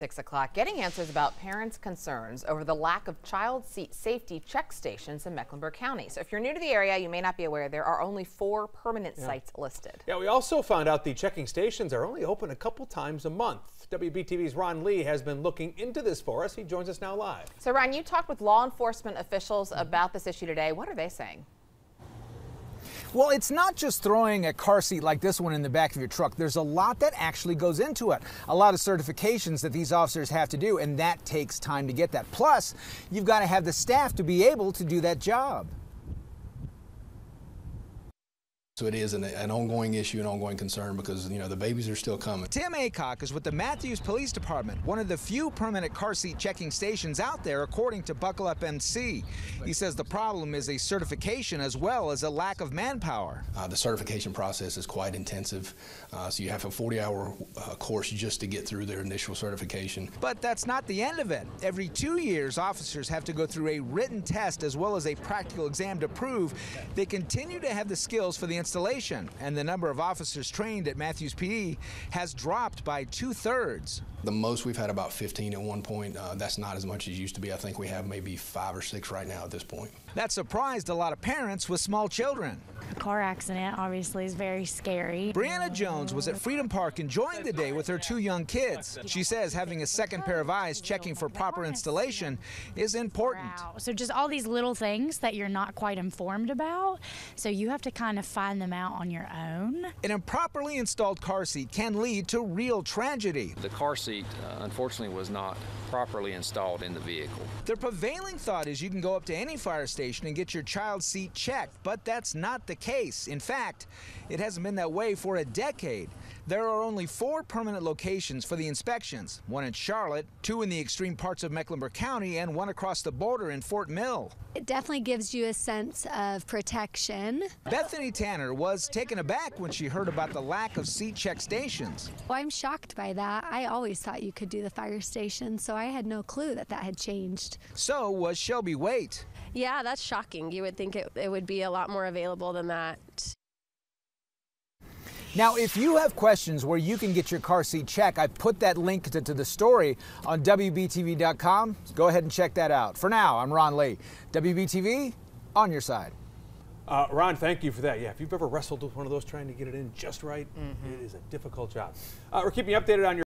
6 o'clock, getting answers about parents' concerns over the lack of child seat safety check stations in Mecklenburg County. So if you're new to the area, you may not be aware there are only 4 permanent sites listed. Yeah, we also found out the checking stations are only open a couple times a month. WBTV's Ron Lee has been looking into this for us. He joins us now live. So Ron, you talked with law enforcement officials about this issue today. What are they saying? Well, it's not just throwing a car seat like this one in the back of your truck. There's a lot that actually goes into it. A lot of certifications that these officers have to do, and that takes time to get that. Plus, you've got to have the staff to be able to do that job. So it is an ongoing issue, an ongoing concern because, the babies are still coming. Tim Aycock is with the Matthews Police Department, one of the few permanent car seat checking stations out there, according to Buckle Up MC. He says the problem is a certification as well as a lack of manpower. The certification process is quite intensive, so you have a 40-hour course just to get through their initial certification. But that's not the end of it. Every 2 years, officers have to go through a written test as well as a practical exam to prove they continue to have the skills for the installation, and the number of officers trained at Matthews PD has dropped by 2/3. The most we've had about 15 at one point. That's not as much as it used to be. I think we have maybe 5 or 6 right now at this point. That surprised a lot of parents with small children. A car accident obviously is very scary. Brianna Jones was at Freedom Park enjoying the day with her 2 young kids. She says having a second pair of eyes checking for proper installation is important. Wow. So just all these little things that you're not quite informed about, so you have to kind of find them out on your own. An improperly installed car seat can lead to real tragedy. The car seat, unfortunately, was not properly installed in the vehicle. The prevailing thought is you can go up to any fire station and get your child's seat checked, but that's not the case. In fact, it hasn't been that way for a decade. There are only 4 permanent locations for the inspections, 1 in Charlotte, 2 in the extreme parts of Mecklenburg County, and 1 across the border in Fort Mill. It definitely gives you a sense of protection. Bethany Tanner was taken aback when she heard about the lack of seat check stations. Well, I'm shocked by that. I always thought you could do the fire station, so I had no clue that that had changed. So was Shelby Waite. Yeah, that's shocking. You would think it would be a lot more available than that. Now, if you have questions where you can get your car seat checked, I put that link to the story on WBTV.com. Go ahead and check that out. For now, I'm Ron Lee. WBTV, on your side. Ron, thank you for that. Yeah, if you've ever wrestled with one of those trying to get it in just right, it is a difficult job. We're keeping you updated on your